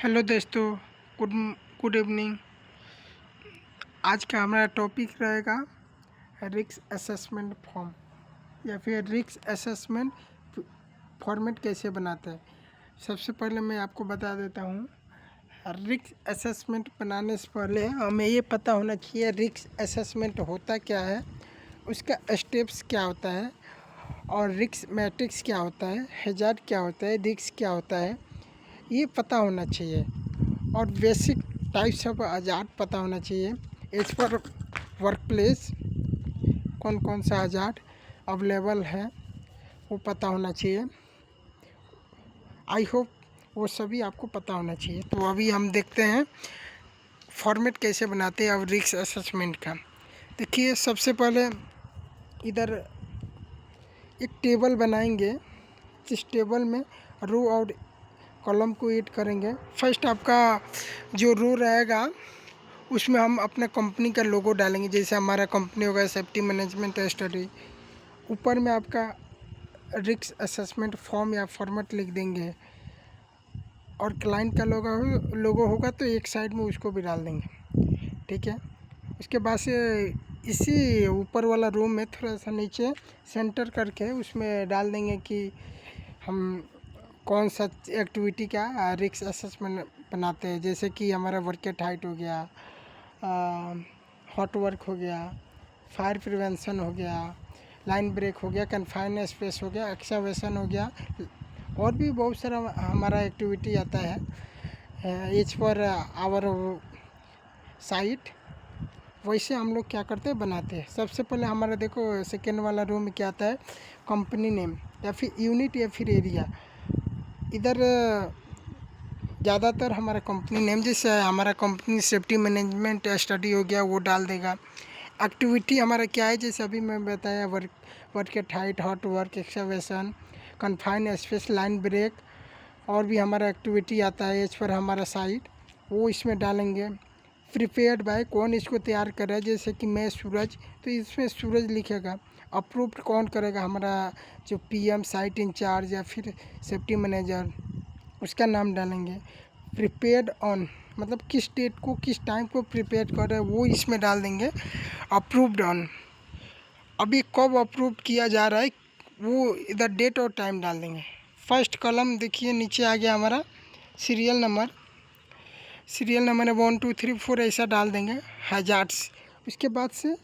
Hello दोस्तों, good good evening. आज का हमारा टॉपिक रहेगा रिस्क असेसमेंट फॉर्म या फिर रिस्क असेसमेंट फॉर्मेट कैसे बनाते हैं। सबसे पहले मैं आपको बता देता हूँ, रिस्क असेसमेंट बनाने से पहले हमें ये पता होना चाहिए रिस्क असेसमेंट होता क्या है, उसका स्टेप्स क्या होता है और रिस्क मैट्रिक्स क्या होता है, हैजार्ड क्या होता है, रिस्क क्या होता है, ये पता होना चाहिए। और बेसिक टाइप्स ऑफ हजार्ड पता होना चाहिए। एज पर वर्क प्लेस कौन कौन सा हजार्ड अवेलेबल है वो पता होना चाहिए। आई होप वो सभी आपको पता होना चाहिए। तो अभी हम देखते हैं फॉर्मेट कैसे बनाते हैं अब रिस्क असेसमेंट का। देखिए, सबसे पहले इधर एक टेबल बनाएंगे। इस टेबल में रो और कॉलम को ऐड करेंगे। फर्स्ट आपका जो रो रहेगा उसमें हम अपने कंपनी का लोगो डालेंगे। जैसे हमारा कंपनी होगा सेफ्टी मैनेजमेंट स्टडी। ऊपर में आपका रिस्क असेसमेंट फॉर्म या फॉर्मेट लिख देंगे और क्लाइंट का लोगो होगा तो एक साइड में उसको भी डाल देंगे। ठीक है। उसके बाद से इसी ऊपर वाला रो में थोड़ा सा नीचे सेंटर करके उसमें डाल देंगे कि हम कौन सा एक्टिविटी का रिस्क असेसमेंट बनाते हैं। जैसे कि हमारा वर्केट हाइट हो गया, हॉट वर्क हो गया, फायर प्रिवेंशन हो गया, लाइन ब्रेक हो गया, कन्फाइन स्पेस हो गया, एक्सकवेशन हो गया, और भी बहुत सारा हमारा एक्टिविटी आता है एज पर आवर साइट। वैसे हम लोग क्या करते हैं, बनाते हैं। सबसे पहले हमारा देखो सेकेंड वाला रो में क्या आता है, कंपनी नेम या फिर यूनिट या फिर एरिया। इधर ज़्यादातर हमारा कंपनी नेम, जैसे हमारा कंपनी सेफ्टी मैनेजमेंट स्टडी हो गया वो डाल देगा। एक्टिविटी हमारा क्या है, जैसे अभी मैं बताया work at height, hot work, excavation, confine space, line break, और भी हमारा एक्टिविटी आता है एज पर हमारा साइट, वो इसमें डालेंगे। प्रिपेयर्ड बाय, कौन इसको तैयार कर रहा है, जैसे कि मैं सूरज, तो इसमें सूरज लिखेगा। अप्रूव्ड कौन करेगा, हमारा जो पीएम साइट इंचार्ज या फिर सेफ्टी मैनेजर, उसका नाम डालेंगे। प्रिपेयर्ड ऑन मतलब किस डेट को किस टाइम को प्रिपेयर कर रहे हैं वो इसमें डाल देंगे। अप्रूव्ड ऑन, अभी कब अप्रूव किया जा रहा है वो इधर डेट और टाइम डाल देंगे। फर्स्ट कॉलम देखिए नीचे आ गया हमारा सीरियल नंबर है 1 2 3 4 ऐसा डाल देंगे हैजार्ड्स। उसके बाद से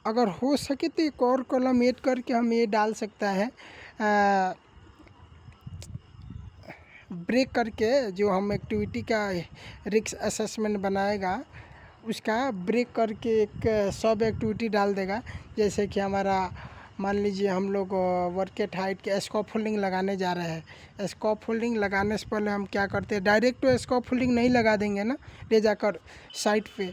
अगर हो सके तो एक और कॉलम ऐड करके हम ये डाल सकता है ब्रेक करके, जो हम एक्टिविटी का रिस्क असेसमेंट बनाएगा उसका ब्रेक करके एक सब एक्टिविटी डाल देगा। जैसे कि हमारा मान लीजिए हम लोग वर्केट हाइट के स्कैफोल्डिंग लगाने जा रहे हैं। स्कैफोल्डिंग लगाने से पहले हम क्या करते हैं, डायरेक्ट तो स्कैफोल्डिंग नहीं लगा देंगे ना ले जाकर साइट पे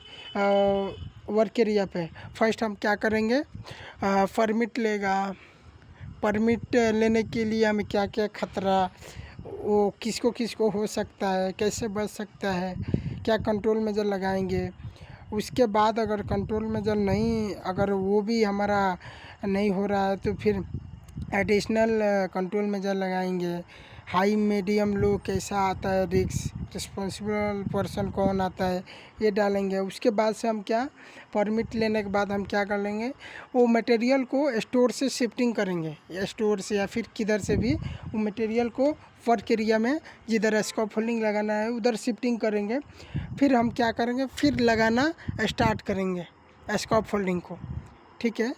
वर्क एरिया पे। फर्स्ट हम क्या करेंगे, परमिट लेगा। परमिट लेने के लिए हमें क्या क्या खतरा, वो किसको किसको हो सकता है, कैसे बच सकता है, क्या कंट्रोल मेजर लगाएंगे। उसके बाद अगर कंट्रोल मेजर नहीं, अगर वो भी हमारा नहीं हो रहा है तो फिर एडिशनल कंट्रोल मेजर लगाएंगे। हाई मीडियम लो कैसा आता है रिस्क, रिस्पॉन्सिबल पर्सन कौन आता है, ये डालेंगे। उसके बाद से हम क्या, परमिट लेने के बाद हम क्या कर लेंगे, वो मटेरियल को स्टोर से शिफ्टिंग करेंगे, या स्टोर से या फिर किधर से भी वो मटेरियल को वर्क एरिया में जिधर स्कैफोल्डिंग लगाना है उधर शिफ्टिंग करेंगे। फिर हम क्या करेंगे, फिर लगाना स्टार्ट करेंगे स्कैफोल्डिंग को। ठीक है।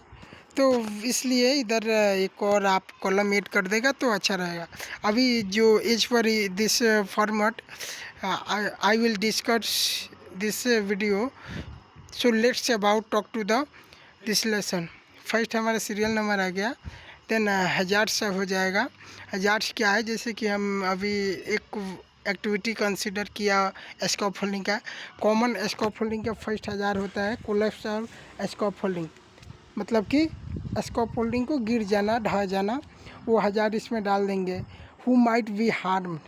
तो इसलिए इधर एक और आप कॉलम ऐड कर देगा तो अच्छा रहेगा। अभी जो एज पर this format I will discuss this video, so let's about talk to the this lesson. First हमारा सीरियल नंबर आ गया, देन हजार्ड्स हो जाएगा। हजार्ड्स क्या है, जैसे कि हम अभी एक एक्टिविटी कंसिडर किया स्कैफोल्डिंग का। कॉमन स्कैफोल्डिंग का फर्स्ट हजार होता है कोलैप्स और स्कैफोल्डिंग, मतलब कि स्कैफोल्डिंग को गिर जाना, ढह जाना, वो हजार्ड इसमें डाल देंगे। Who might be harmed,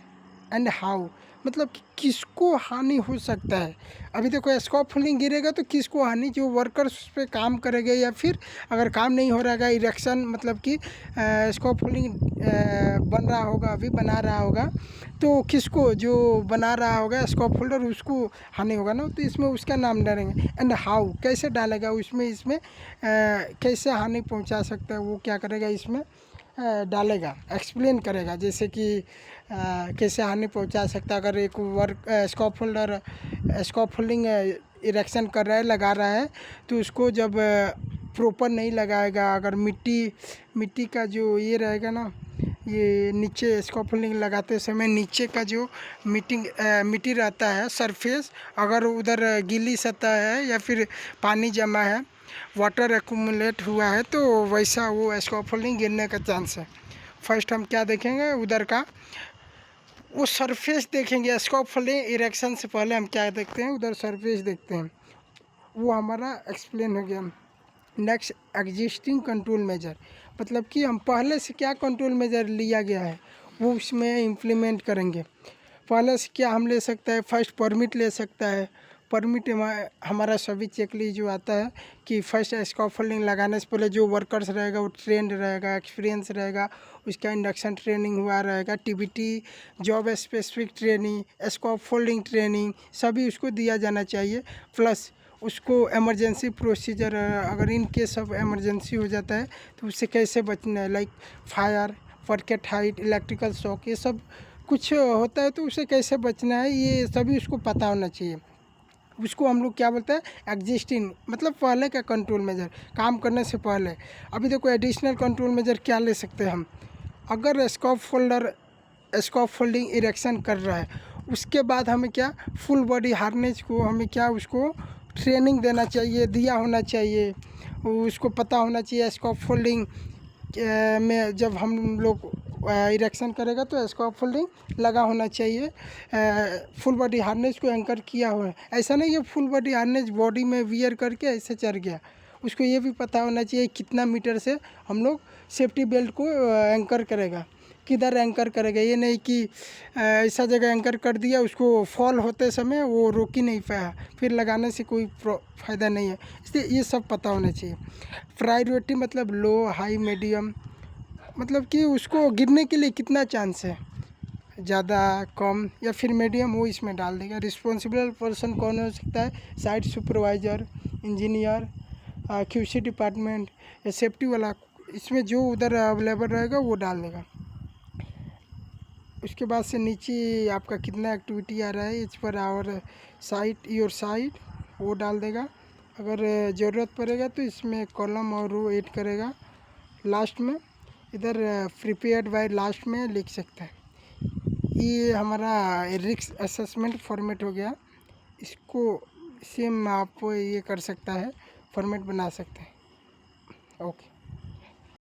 and how, मतलब कि किसको हानि हो सकता है। अभी देखो स्कैफोल्डिंग गिरेगा तो किसको हानि, जो वर्कर्स उस पे काम करेंगे, या फिर अगर काम नहीं हो रहा है इरेक्शन, मतलब कि स्कैफोल्डिंग बन रहा होगा, अभी बना रहा होगा, तो किसको, जो बना रहा होगा स्कैफोल्डर, उसको हानि होगा ना, तो इसमें उसका नाम डालेंगे। एंड हाउ, कैसे डालेगा उसमें, इसमें कैसे हानि पहुंचा सकता है, वो क्या करेगा इसमें डालेगा, एक्सप्लेन करेगा। जैसे कि कैसे हानि पहुंचा सकता है, अगर एक वर्क स्कैफोल्डिंग इरेक्शन कर रहा है, लगा रहा है, तो उसको जब प्रॉपर नहीं लगाएगा, अगर मिट्टी का जो ये रहेगा ना, ये नीचे स्कैफोल्डिंग लगाते समय नीचे का जो मिट्टी रहता है सरफेस, अगर उधर गीली सतह है या फिर पानी जमा है, वाटर एक्यूमुलेट हुआ है, तो वैसा वो स्कैफोल्डिंग गिरने का चांस है। फर्स्ट हम क्या देखेंगे, उधर का वो सरफेस देखेंगे। स्कैफोल्डिंग इरेक्शन से पहले हम क्या देखते हैं, उधर सरफेस देखते हैं, वो हमारा एक्सप्लेन हो गया। नेक्स्ट, एग्जिस्टिंग कंट्रोल मेजर, मतलब कि हम पहले से क्या कंट्रोल मेजर लिया गया है वो उसमें इम्प्लीमेंट करेंगे। पहले से क्या हम ले सकते हैं, फर्स्ट परमिट ले सकता है। परमिट हमारा सभी चेकलिस्ट जो आता है कि फर्स्ट स्कैफोल्डिंग लगाने से पहले जो वर्कर्स रहेगा वो ट्रेंड रहेगा, एक्सपीरियंस रहेगा, उसका इंडक्शन ट्रेनिंग हुआ रहेगा, TBT, job specific training, scaffolding training, सभी उसको दिया जाना चाहिए। प्लस उसको इमरजेंसी प्रोसीजर, अगर इन केस ऑफ इमरजेंसी हो जाता है तो उससे कैसे बचना है, लाइक फायर, परकेट हाइट, इलेक्ट्रिकल शॉक, ये सब कुछ होता है, तो उससे कैसे बचना है ये सभी उसको पता होना चाहिए। उसको हम लोग क्या बोलते हैं, एग्जिस्टिंग, मतलब पहले का कंट्रोल मेजर, काम करने से पहले। अभी देखो एडिशनल कंट्रोल मेजर क्या ले सकते हैं हम, अगर स्कैफोल्डिंग इरेक्शन कर रहा है, उसके बाद हमें क्या, फुल बॉडी हार्नेस को हमें क्या, उसको ट्रेनिंग देना चाहिए, दिया होना चाहिए, उसको पता होना चाहिए स्कैफोल्डिंग में जब हम लोग इरेक्शन करेगा तो स्कैफोल्डिंग लगा होना चाहिए, फुल बॉडी हार्नेस को एंकर किया हुआ है। ऐसा नहीं है फुल बॉडी हार्नेस बॉडी में वियर करके ऐसे चढ़ गया, उसको ये भी पता होना चाहिए कितना मीटर से हम लोग सेफ्टी बेल्ट को एंकर करेगा, किधर एंकर करेगा। ये नहीं कि ऐसा जगह एंकर कर दिया, उसको फॉल होते समय वो रोक ही नहीं पाया, फिर लगाने से कोई फ़ायदा नहीं है, इसलिए ये सब पता होना चाहिए। प्रायोरिटी मतलब लो, हाई, मीडियम, मतलब कि उसको गिरने के लिए कितना चांस है, ज़्यादा, कम या फिर मीडियम, वो इसमें डाल देगा। रिस्पॉन्सिबल पर्सन कौन हो सकता है, site supervisor, engineer, QC department या सेफ्टी वाला, इसमें जो उधर अवेलेबल रहेगा वो डाल देगा। उसके बाद से नीचे आपका कितना एक्टिविटी आ रहा है, इस per hour site, your site, वो डाल देगा। अगर ज़रूरत पड़ेगा तो इसमें कॉलम और रो ऐड करेगा लास्ट में, इधर प्रिपेयर्ड बाय लास्ट में लिख सकता है। ये हमारा रिस्क असेसमेंट फॉर्मेट हो गया, इसको सेम आप ये कर सकता है, फॉर्मेट बना सकते हैं। ओके।